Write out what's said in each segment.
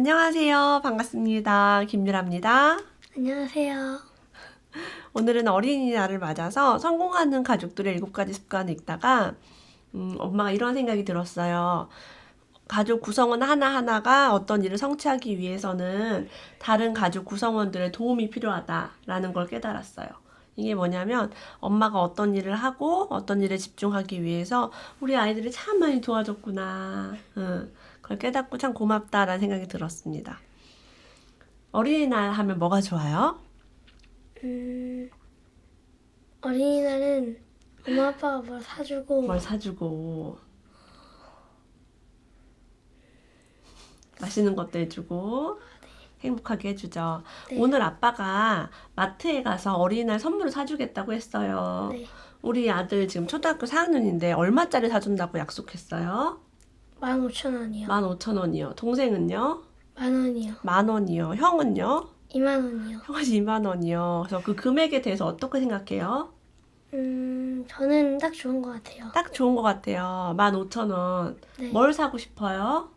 안녕하세요. 반갑습니다. 김유라입니다. 안녕하세요. 오늘은 어린이날을 맞아서 성공하는 가족들의 7가지 습관을 읽다가 엄마가 이런 생각이 들었어요. 가족 구성원 하나하나가 어떤 일을 성취하기 위해서는 다른 가족 구성원들의 도움이 필요하다라는 걸 깨달았어요. 이게 뭐냐면 엄마가 어떤 일을 하고 어떤 일에 집중하기 위해서 우리 아이들이 참 많이 도와줬구나. 그걸 깨닫고 참 고맙다라는 생각이 들었습니다. 어린이날 하면 뭐가 좋아요? 어린이날은 엄마 아빠가 뭘 사주고 뭘 사주고 맛있는 것도 해주고 행복하게 해주죠. 네. 오늘 아빠가 마트에 가서 어린이날 선물을 사주겠다고 했어요. 네. 우리 아들 지금 초등학교 4학년인데 얼마짜리 사준다고 약속했어요? 15,000원이요. 15,000원이요. 동생은요? 10,000원이요. 10,000원이요. 형은요? 20,000원이요. 형은 20,000원이요. 그래서 그 금액에 대해서 어떻게 생각해요? 저는 딱 좋은 것 같아요. 딱 좋은 것 같아요. 15,000원. 네. 뭘 사고 싶어요?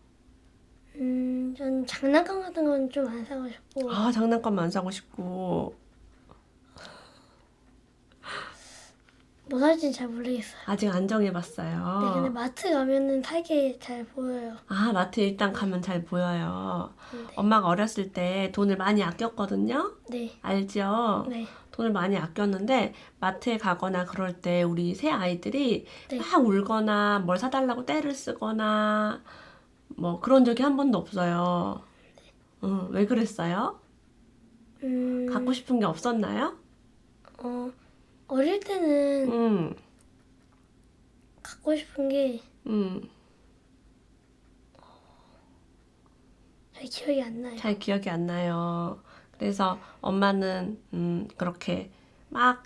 전 장난감 같은 건 좀 안 사고 싶고 아, 장난감만 안 사고 싶고. 뭐 살지는 잘 모르겠어요. 아직 안 네, 근데 정해봤어요. 마트 가면은 살게 잘 보여요. 아, 마트 일단 가면 잘 보여요. 네. 엄마가 어렸을 때 돈을 많이 아꼈거든요? 네. 알죠? 네. 돈을 많이 아꼈는데 마트에 가거나 그럴 때 우리 새 아이들이 네. 막 울거나 뭘 사달라고 떼를 쓰거나 뭐 그런 적이 한 번도 없어요. 왜 그랬어요? 갖고 싶은 게 없었나요? 어릴 때는 음, 갖고 싶은 게 잘 기억이 안 나요. 잘 기억이 안 나요. 그래서 엄마는 그렇게 막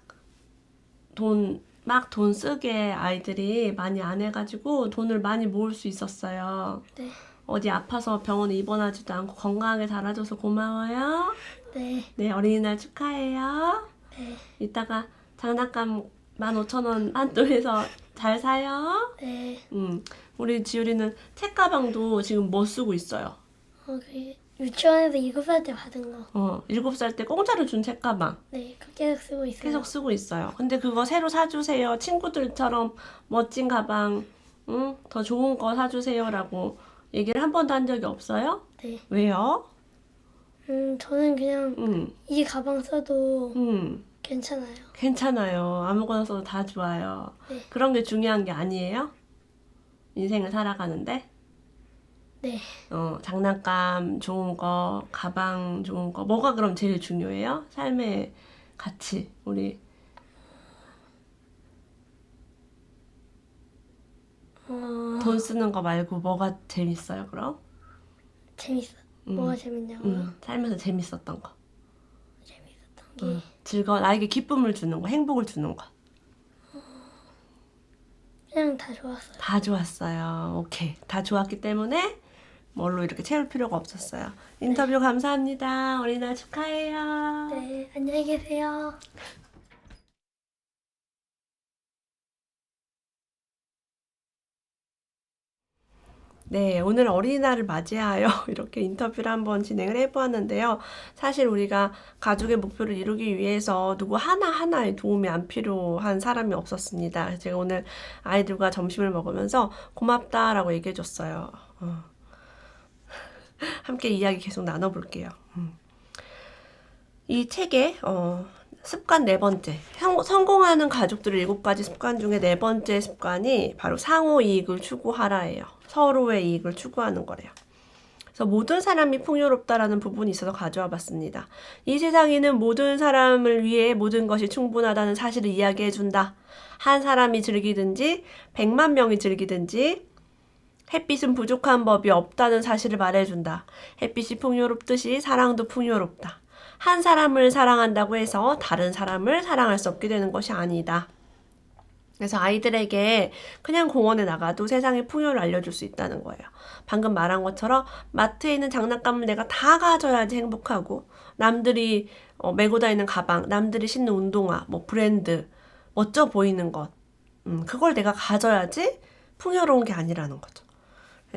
돈 쓰게 아이들이 많이 안 해가지고 돈을 많이 모을 수 있었어요. 네. 어디 아파서 병원에 입원하지도 않고 건강하게 자라줘서 고마워요. 네. 네, 어린이날 축하해요. 네. 이따가 장난감 15,000원 한도에서 잘 사요. 네. 우리 지율이는 책가방도 지금 뭐 쓰고 있어요? 그 유치원에서 7살 때 받은 거. 7살 때 공짜로 준 책가방. 네, 그 계속 쓰고 있어요. 계속 쓰고 있어요. 근데 그거 새로 사주세요. 친구들처럼 멋진 가방, 더 좋은 거 사주세요라고 얘기를 한 번도 한 적이 없어요? 네. 왜요? 저는 그냥 이 가방 써도 괜찮아요. 괜찮아요. 아무거나 써도 다 좋아요. 네. 그런 게 중요한 게 아니에요? 인생을 살아가는데? 네. 장난감 좋은 거, 가방 좋은 거, 뭐가 그럼 제일 중요해요? 삶의 가치, 우리. 돈 쓰는 거 말고 뭐가 재밌어요, 그럼? 재밌어. 뭐가 재밌냐고요? 살면서 재밌었던 거. 재밌었던 게 나에게 기쁨을 주는 거, 행복을 주는 거. 그냥 다 좋았어요. 다 좋았어요. 오케이. 다 좋았기 때문에 뭘로 이렇게 채울 필요가 없었어요. 인터뷰 감사합니다. 어린이날 축하해요. 네, 안녕히 계세요. 네, 오늘 어린이날을 맞이하여 이렇게 인터뷰를 한번 진행을 해보았는데요. 사실 우리가 가족의 목표를 이루기 위해서 누구 하나하나의 도움이 안 필요한 사람이 없었습니다. 제가 오늘 아이들과 점심을 먹으면서 고맙다라고 얘기해줬어요. 함께 이야기 계속 나눠볼게요. 이 책에 습관 4번째, 성공하는 가족들의 7가지 습관 중에 4번째 습관이 바로 상호 이익을 추구하라예요. 서로의 이익을 추구하는 거래요. 그래서 모든 사람이 풍요롭다라는 부분이 있어서 가져와 봤습니다. 이 세상에는 모든 사람을 위해 모든 것이 충분하다는 사실을 이야기해 준다. 한 사람이 즐기든지 100만 명이 즐기든지 햇빛은 부족한 법이 없다는 사실을 말해준다. 햇빛이 풍요롭듯이 사랑도 풍요롭다. 한 사람을 사랑한다고 해서 다른 사람을 사랑할 수 없게 되는 것이 아니다. 그래서 아이들에게 그냥 공원에 나가도 세상의 풍요를 알려줄 수 있다는 거예요. 방금 말한 것처럼 마트에 있는 장난감을 내가 다 가져야지 행복하고, 남들이 메고 다니는 가방, 남들이 신는 운동화, 뭐 브랜드, 멋져 보이는 것, 그걸 내가 가져야지 풍요로운 게 아니라는 거죠.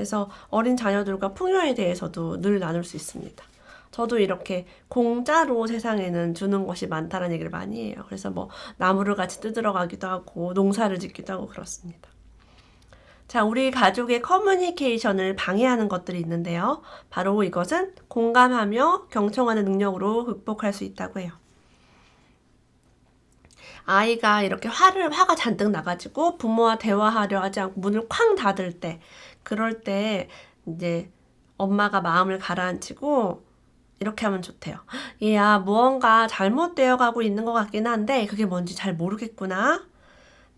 그래서 어린 자녀들과 풍요에 대해서도 늘 나눌 수 있습니다. 저도 이렇게 공짜로 세상에는 주는 것이 많다는 얘기를 많이 해요. 그래서 뭐 나무를 같이 뜯으러 가기도 하고 농사를 짓기도 하고 그렇습니다. 자, 우리 가족의 커뮤니케이션을 방해하는 것들이 있는데요. 바로 이것은 공감하며 경청하는 능력으로 극복할 수 있다고 해요. 아이가 이렇게 화가 잔뜩 나가지고 부모와 대화하려 하지 않고 문을 쾅 닫을 때, 그럴 때 이제 엄마가 마음을 가라앉히고 이렇게 하면 좋대요. 얘야, 무언가 잘못되어 가고 있는 것 같긴 한데 그게 뭔지 잘 모르겠구나.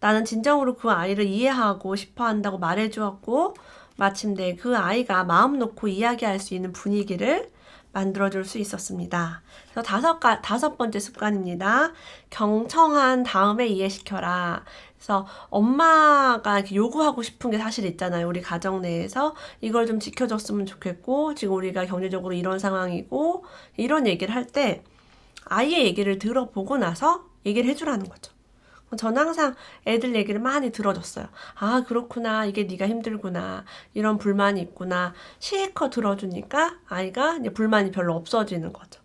나는 진정으로 그 아이를 이해하고 싶어 한다고 말해주었고 마침내 그 아이가 마음 놓고 이야기할 수 있는 분위기를 만들어줄 수 있었습니다. 그래서 다섯 번째 습관입니다. 경청한 다음에 이해시켜라. 그래서 엄마가 이렇게 요구하고 싶은 게 사실 있잖아요. 우리 가정 내에서 이걸 좀 지켜줬으면 좋겠고 지금 우리가 경제적으로 이런 상황이고 이런 얘기를 할 때 아이의 얘기를 들어보고 나서 얘기를 해주라는 거죠. 저는 항상 애들 얘기를 많이 들어줬어요. 아, 그렇구나. 이게 네가 힘들구나. 이런 불만이 있구나. 실컷 들어주니까 아이가 이제 불만이 별로 없어지는 거죠.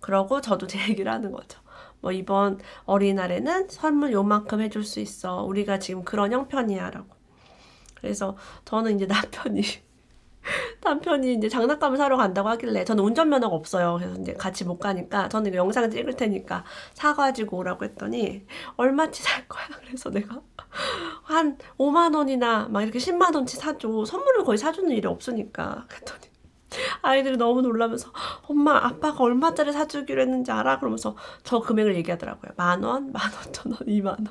그러고 저도 제 얘기를 하는 거죠. 뭐 이번 어린이날에는 선물 요만큼 해줄 수 있어. 우리가 지금 그런 형편이야. 라고. 그래서 저는 이제 남편이 이제 장난감을 사러 간다고 하길래 저는 운전면허가 없어요. 그래서 이제 같이 못 가니까 저는 이거 영상 찍을 테니까 사가지고 오라고 했더니 얼마치 살 거야. 그래서 내가 한 5만 원이나 막 이렇게 10만 원치 사줘. 선물을 거의 사주는 일이 없으니까. 그랬더니 아이들이 너무 놀라면서 엄마 아빠가 얼마짜리 사주기로 했는지 알아? 그러면서 저 금액을 얘기하더라고요. 10,000원, 15,000원, 2만 원.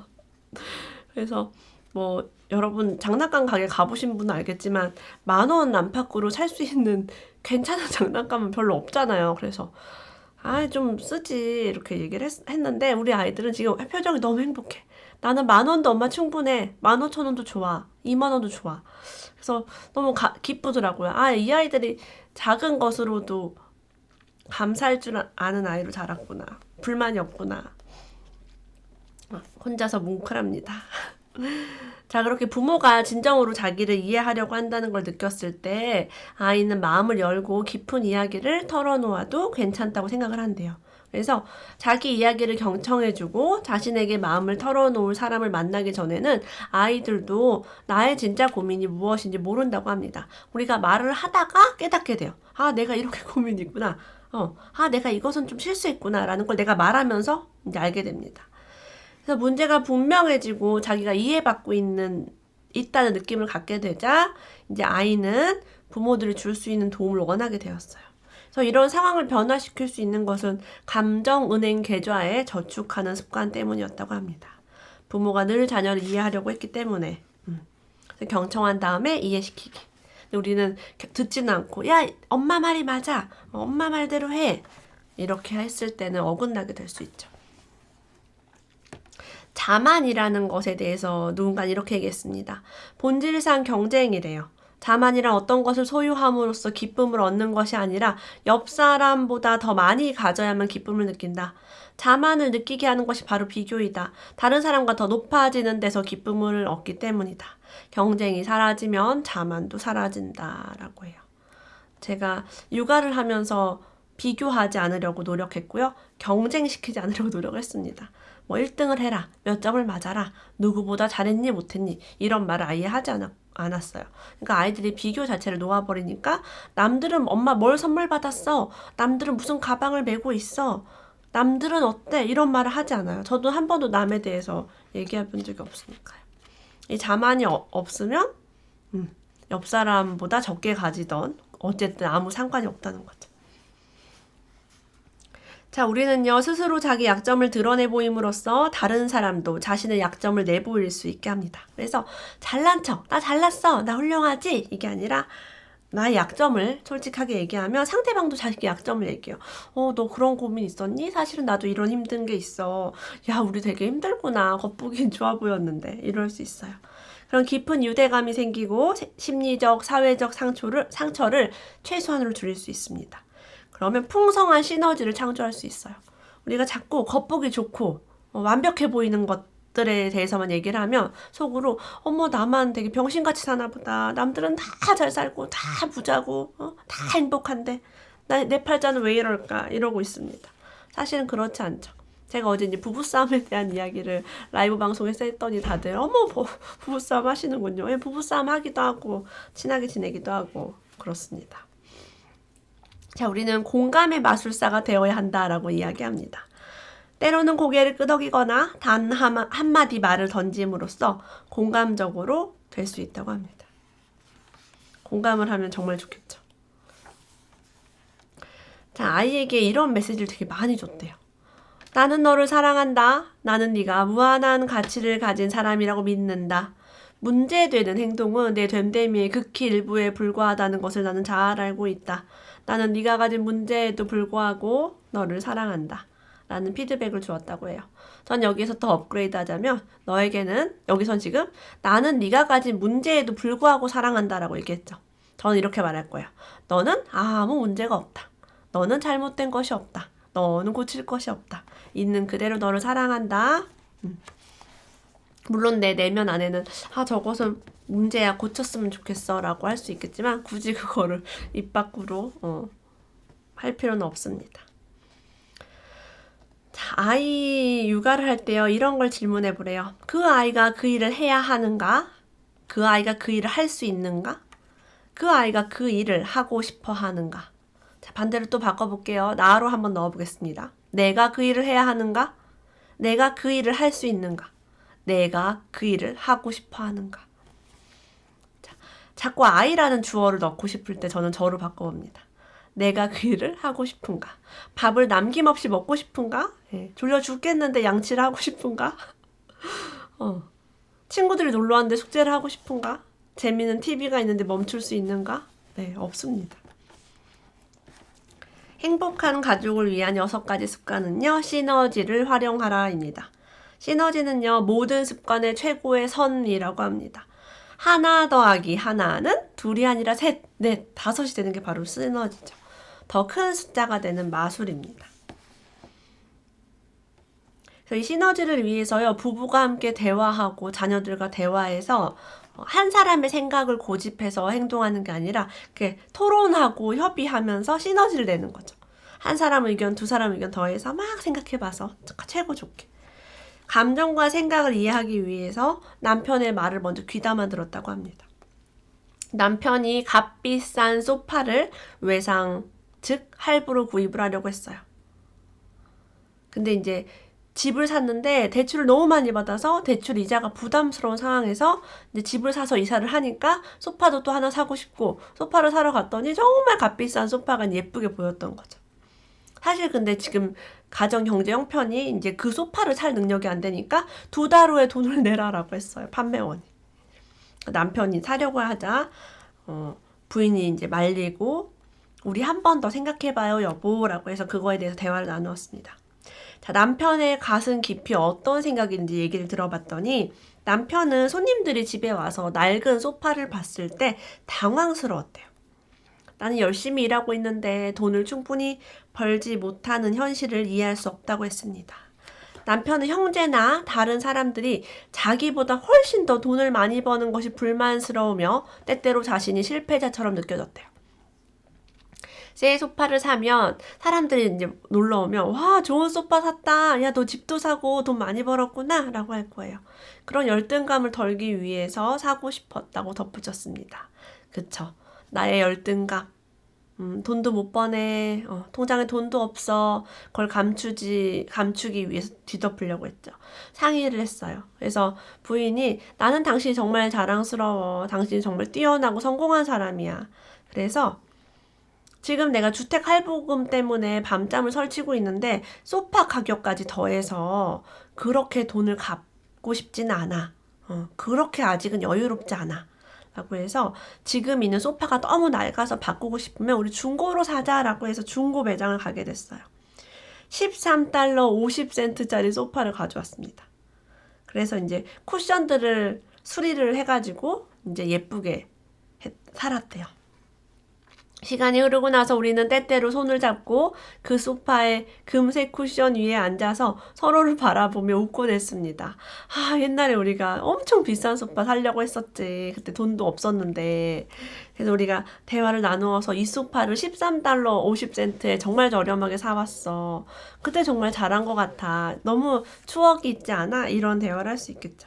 그래서 뭐 여러분 장난감 가게 가보신 분은 알겠지만 10,000원 안팎으로 살 수 있는 괜찮은 장난감은 별로 없잖아요. 그래서 좀 쓰지 이렇게 얘기를 했는데 우리 아이들은 지금 표정이 너무 행복해. 나는 10,000원도 엄마 충분해. 15,000원도 좋아. 2만 원도 좋아. 그래서 너무 기쁘더라고요. 이 아이들이 작은 것으로도 감사할 줄 아는 아이로 자랐구나. 불만이 없구나. 혼자서 뭉클합니다. 자, 그렇게 부모가 진정으로 자기를 이해하려고 한다는 걸 느꼈을 때 아이는 마음을 열고 깊은 이야기를 털어놓아도 괜찮다고 생각을 한대요. 그래서 자기 이야기를 경청해주고 자신에게 마음을 털어놓을 사람을 만나기 전에는 아이들도 나의 진짜 고민이 무엇인지 모른다고 합니다. 우리가 말을 하다가 깨닫게 돼요. 내가 이렇게 고민이 있구나. 내가 이것은 좀 실수했구나. 라는 걸 내가 말하면서 이제 알게 됩니다. 그래서 문제가 분명해지고 자기가 이해받고 있다는 느낌을 갖게 되자 이제 아이는 부모들이 줄 수 있는 도움을 원하게 되었어요. 그래서 이런 상황을 변화시킬 수 있는 것은 감정은행 계좌에 저축하는 습관 때문이었다고 합니다. 부모가 늘 자녀를 이해하려고 했기 때문에 경청한 다음에 이해시키기. 근데 우리는 듣지는 않고 야 엄마 말이 맞아. 엄마 말대로 해. 이렇게 했을 때는 어긋나게 될 수 있죠. 자만이라는 것에 대해서 누군가 이렇게 얘기했습니다. 본질상 경쟁이래요. 자만이란 어떤 것을 소유함으로써 기쁨을 얻는 것이 아니라 옆 사람보다 더 많이 가져야만 기쁨을 느낀다. 자만을 느끼게 하는 것이 바로 비교이다. 다른 사람과 더 높아지는 데서 기쁨을 얻기 때문이다. 경쟁이 사라지면 자만도 사라진다. 라고 해요. 제가 육아를 하면서 비교하지 않으려고 노력했고요. 경쟁시키지 않으려고 노력했습니다. 뭐 1등을 해라, 몇 점을 맞아라, 누구보다 잘했니 못했니 이런 말을 아예 하지 않았어요. 그러니까 아이들이 비교 자체를 놓아버리니까 남들은 엄마 뭘 선물 받았어, 남들은 무슨 가방을 메고 있어, 남들은 어때 이런 말을 하지 않아요. 저도 한 번도 남에 대해서 얘기해 본 적이 없으니까요. 이 자만이 없으면 옆 사람보다 적게 가지던 어쨌든 아무 상관이 없다는 거죠. 자, 우리는요, 스스로 자기 약점을 드러내 보임으로써 다른 사람도 자신의 약점을 내보일 수 있게 합니다. 그래서 잘난 척, 나 잘났어, 나 훌륭하지? 이게 아니라 나의 약점을 솔직하게 얘기하면 상대방도 자기 약점을 얘기해요. 너 그런 고민 있었니? 사실은 나도 이런 힘든 게 있어. 야, 우리 되게 힘들구나. 겉보기엔 좋아 보였는데. 이럴 수 있어요. 그런 깊은 유대감이 생기고 심리적, 사회적 상처를 최소한으로 줄일 수 있습니다. 그러면 풍성한 시너지를 창조할 수 있어요. 우리가 자꾸 겉보기 좋고 완벽해 보이는 것들에 대해서만 얘기를 하면 속으로 어머 나만 되게 병신같이 사나 보다. 남들은 다 잘 살고 다 부자고 다 행복한데 내 팔자는 왜 이럴까 이러고 있습니다. 사실은 그렇지 않죠. 제가 어제 이제 부부싸움에 대한 이야기를 라이브 방송에서 했더니 다들 어머 부부싸움 하시는군요. 예, 부부싸움 하기도 하고 친하게 지내기도 하고 그렇습니다. 자, 우리는 공감의 마술사가 되어야 한다라고 이야기합니다. 때로는 고개를 끄덕이거나 단 한마디 말을 던짐으로써 공감적으로 될 수 있다고 합니다. 공감을 하면 정말 좋겠죠. 자, 아이에게 이런 메시지를 되게 많이 줬대요. 나는 너를 사랑한다. 나는 네가 무한한 가치를 가진 사람이라고 믿는다. 문제되는 행동은 내 됨됨이의 극히 일부에 불과하다는 것을 나는 잘 알고 있다. 나는 네가 가진 문제에도 불구하고 너를 사랑한다. 라는 피드백을 주었다고 해요. 전 여기에서 더 업그레이드 하자면 너에게는 여기선 지금 나는 네가 가진 문제에도 불구하고 사랑한다라고 얘기했죠. 저는 이렇게 말할 거예요. 너는 아무 문제가 없다. 너는 잘못된 것이 없다. 너는 고칠 것이 없다. 있는 그대로 너를 사랑한다. 물론 내 내면 안에는 저것은 문제야 고쳤으면 좋겠어 라고 할 수 있겠지만 굳이 그거를 입 밖으로 할 필요는 없습니다. 자, 아이 육아를 할 때요 이런 걸 질문해 보래요. 그 아이가 그 일을 해야 하는가? 그 아이가 그 일을 할 수 있는가? 그 아이가 그 일을 하고 싶어 하는가? 자, 반대로 또 바꿔볼게요. 나로 한번 넣어보겠습니다. 내가 그 일을 해야 하는가? 내가 그 일을 할 수 있는가? 내가 그 일을 하고 싶어 하는가? 자, 자꾸 아이라는 주어를 넣고 싶을 때 저는 저로 바꿔봅니다. 내가 그 일을 하고 싶은가? 밥을 남김없이 먹고 싶은가? 예, 졸려 죽겠는데 양치를 하고 싶은가? 친구들이 놀러 왔는데 숙제를 하고 싶은가? 재미있는 TV가 있는데 멈출 수 있는가? 네, 없습니다. 행복한 가족을 위한 6가지 습관은요. 시너지를 활용하라입니다. 시너지는요. 모든 습관의 최고의 선이라고 합니다. 하나 더하기 하나는 둘이 아니라 셋, 넷, 5이 되는 게 바로 시너지죠. 더 큰 숫자가 되는 마술입니다. 그래서 이 시너지를 위해서요. 부부가 함께 대화하고 자녀들과 대화해서 한 사람의 생각을 고집해서 행동하는 게 아니라 이렇게 토론하고 협의하면서 시너지를 내는 거죠. 한 사람 의견, 두 사람 의견 더해서 막 생각해봐서 최고 좋게. 감정과 생각을 이해하기 위해서 남편의 말을 먼저 귀담아 들었다고 합니다. 남편이 값비싼 소파를 외상, 즉 할부로 구입을 하려고 했어요. 근데 이제 집을 샀는데 대출을 너무 많이 받아서 대출 이자가 부담스러운 상황에서 이제 집을 사서 이사를 하니까 소파도 또 하나 사고 싶고 소파를 사러 갔더니 정말 값비싼 소파가 예쁘게 보였던 거죠. 사실 근데 지금 가정 경제 형편이 이제 그 소파를 살 능력이 안 되니까 2달 후에 돈을 내라라고 했어요. 판매원이. 남편이 사려고 하자 부인이 이제 말리고 우리 한 번 더 생각해봐요 여보라고 해서 그거에 대해서 대화를 나누었습니다. 자, 남편의 가슴 깊이 어떤 생각인지 얘기를 들어봤더니 남편은 손님들이 집에 와서 낡은 소파를 봤을 때 당황스러웠대요. 나는 열심히 일하고 있는데 돈을 충분히 벌지 못하는 현실을 이해할 수 없다고 했습니다. 남편은 형제나 다른 사람들이 자기보다 훨씬 더 돈을 많이 버는 것이 불만스러우며 때때로 자신이 실패자처럼 느껴졌대요. 새 소파를 사면 사람들이 이제 놀러 오면 와 좋은 소파 샀다. 야 너 집도 사고 돈 많이 벌었구나 라고 할 거예요. 그런 열등감을 덜기 위해서 사고 싶었다고 덧붙였습니다. 그쵸? 나의 열등감. 돈도 못 버네. 통장에 돈도 없어. 그걸 감추기 위해서 뒤덮으려고 했죠. 상의를 했어요. 그래서 부인이 나는 당신이 정말 자랑스러워. 당신이 정말 뛰어나고 성공한 사람이야. 그래서 지금 내가 주택 할부금 때문에 밤잠을 설치고 있는데 소파 가격까지 더해서 그렇게 돈을 갚고 싶진 않아. 그렇게 아직은 여유롭지 않아. 라고 해서 지금 있는 소파가 너무 낡아서 바꾸고 싶으면 우리 중고로 사자라고 해서 중고 매장을 가게 됐어요. 13달러 50센트짜리 소파를 가져왔습니다. 그래서 이제 쿠션들을 수리를 해가지고 이제 예쁘게 살았대요. 시간이 흐르고 나서 우리는 때때로 손을 잡고 그 소파의 금색 쿠션 위에 앉아서 서로를 바라보며 웃곤 했습니다. 아, 옛날에 우리가 엄청 비싼 소파 사려고 했었지. 그때 돈도 없었는데. 그래서 우리가 대화를 나누어서 이 소파를 13달러 50센트에 정말 저렴하게 사왔어. 그때 정말 잘한 것 같아. 너무 추억이 있지 않아? 이런 대화를 할 수 있겠죠.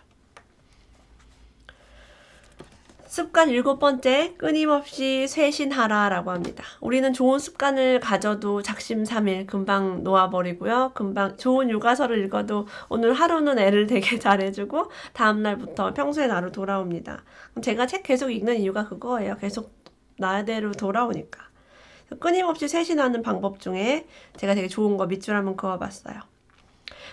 습관 7번째, 끊임없이 쇄신하라라고 합니다. 우리는 좋은 습관을 가져도 작심삼일 금방 놓아버리고요. 금방 좋은 육아서를 읽어도 오늘 하루는 애를 되게 잘해주고 다음날부터 평소의 나로 돌아옵니다. 제가 책 계속 읽는 이유가 그거예요. 계속 나대로 돌아오니까. 끊임없이 쇄신하는 방법 중에 제가 되게 좋은 거 밑줄 한번 그어봤어요.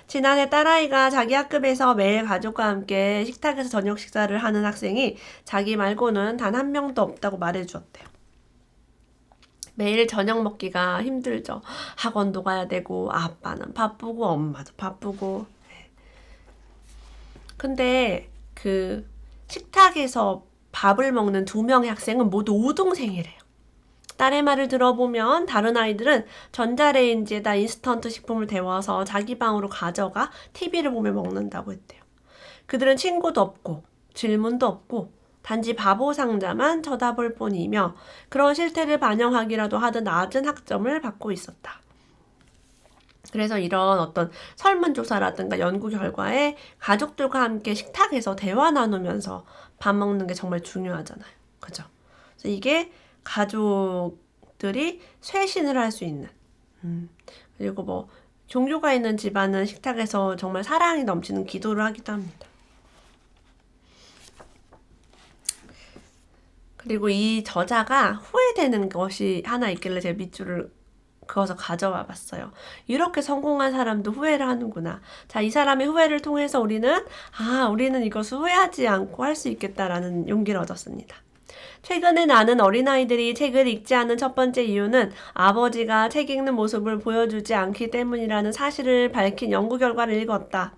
지난해 딸아이가 자기 학급에서 매일 가족과 함께 식탁에서 저녁 식사를 하는 학생이 자기 말고는 단 한 명도 없다고 말해주었대요. 매일 저녁 먹기가 힘들죠. 학원도 가야 되고 아빠는 바쁘고 엄마도 바쁘고. 근데 그 식탁에서 밥을 먹는 2명의 학생은 모두 우등생이래요. 딸의 말을 들어보면 다른 아이들은 전자레인지에다 인스턴트 식품을 데워서 자기 방으로 가져가 TV를 보며 먹는다고 했대요. 그들은 친구도 없고 질문도 없고 단지 바보 상자만 쳐다볼 뿐이며 그런 실태를 반영하기라도 하듯 낮은 학점을 받고 있었다. 그래서 이런 어떤 설문조사라든가 연구 결과에 가족들과 함께 식탁에서 대화 나누면서 밥 먹는 게 정말 중요하잖아요. 그죠? 그래서 이게 가족들이 쇄신을 할 수 있는 그리고 뭐 종교가 있는 집안은 식탁에서 정말 사랑이 넘치는 기도를 하기도 합니다. 그리고 이 저자가 후회되는 것이 하나 있길래 제가 밑줄을 그어서 가져와 봤어요. 이렇게 성공한 사람도 후회를 하는구나. 자, 이 사람의 후회를 통해서 우리는 이것을 후회하지 않고 할 수 있겠다라는 용기를 얻었습니다. 최근에 나는 어린아이들이 책을 읽지 않는 첫 번째 이유는 아버지가 책 읽는 모습을 보여주지 않기 때문이라는 사실을 밝힌 연구 결과를 읽었다.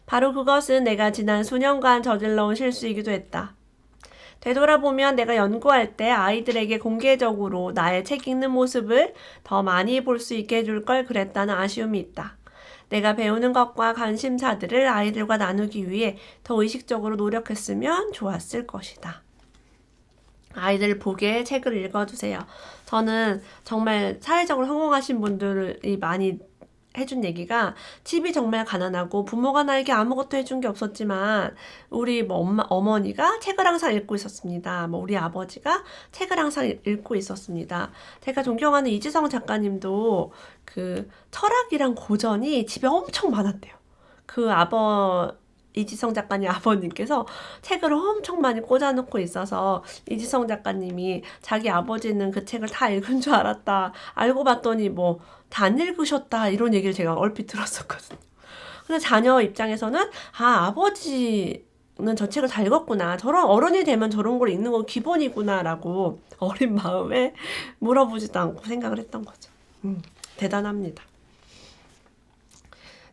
바로 그것은 내가 지난 수년간 저질러온 실수이기도 했다. 되돌아보면 내가 연구할 때 아이들에게 공개적으로 나의 책 읽는 모습을 더 많이 볼 수 있게 해줄 걸 그랬다는 아쉬움이 있다. 내가 배우는 것과 관심사들을 아이들과 나누기 위해 더 의식적으로 노력했으면 좋았을 것이다. 아이들 보게 책을 읽어주세요. 저는 정말 사회적으로 성공하신 분들이 많이 해준 얘기가 집이 정말 가난하고 부모가 나에게 아무것도 해준 게 없었지만 우리 어머니가 책을 항상 읽고 있었습니다. 우리 아버지가 책을 항상 읽고 있었습니다. 제가 존경하는 이지성 작가님도 그 철학이랑 고전이 집에 엄청 많았대요. 이지성 작가님 아버님께서 책을 엄청 많이 꽂아놓고 있어서 이지성 작가님이 자기 아버지는 그 책을 다 읽은 줄 알았다. 알고 봤더니 다 안 읽으셨다. 이런 얘기를 제가 얼핏 들었었거든요. 근데 자녀 입장에서는 아버지는 저 책을 다 읽었구나. 저런 어른이 되면 저런 걸 읽는 건 기본이구나 라고 어린 마음에 물어보지도 않고 생각을 했던 거죠. 대단합니다.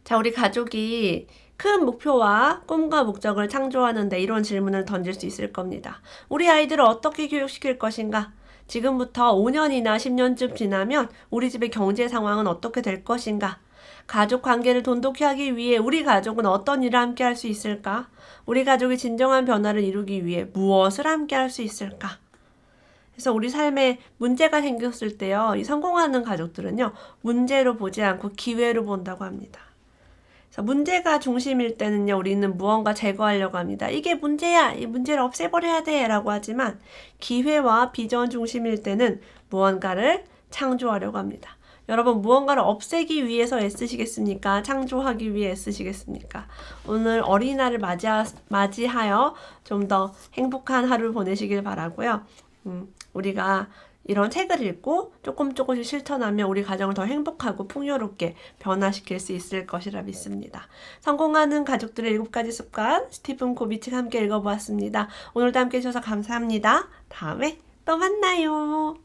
자, 우리 가족이 큰 목표와 꿈과 목적을 창조하는데 이런 질문을 던질 수 있을 겁니다. 우리 아이들을 어떻게 교육시킬 것인가? 지금부터 5년이나 10년쯤 지나면 우리 집의 경제 상황은 어떻게 될 것인가? 가족 관계를 돈독히 하기 위해 우리 가족은 어떤 일을 함께 할 수 있을까? 우리 가족이 진정한 변화를 이루기 위해 무엇을 함께 할 수 있을까? 그래서 우리 삶에 문제가 생겼을 때요, 이 성공하는 가족들은요, 문제로 보지 않고 기회로 본다고 합니다. 그래서 문제가 중심일 때는요, 우리는 무언가 제거하려고 합니다. 이게 문제야! 이 문제를 없애버려야 돼! 라고 하지만 기회와 비전 중심일 때는 무언가를 창조하려고 합니다. 여러분, 무언가를 없애기 위해서 애쓰시겠습니까? 창조하기 위해 애쓰시겠습니까? 오늘 어린이날을 맞이하여 좀 더 행복한 하루 보내시길 바라고요. 우리가 이런 책을 읽고 조금씩 실천하면 우리 가정을 더 행복하고 풍요롭게 변화시킬 수 있을 것이라 믿습니다. 성공하는 가족들의 7가지 습관, 스티븐 코비 책 함께 읽어보았습니다. 오늘도 함께 해주셔서 감사합니다. 다음에 또 만나요.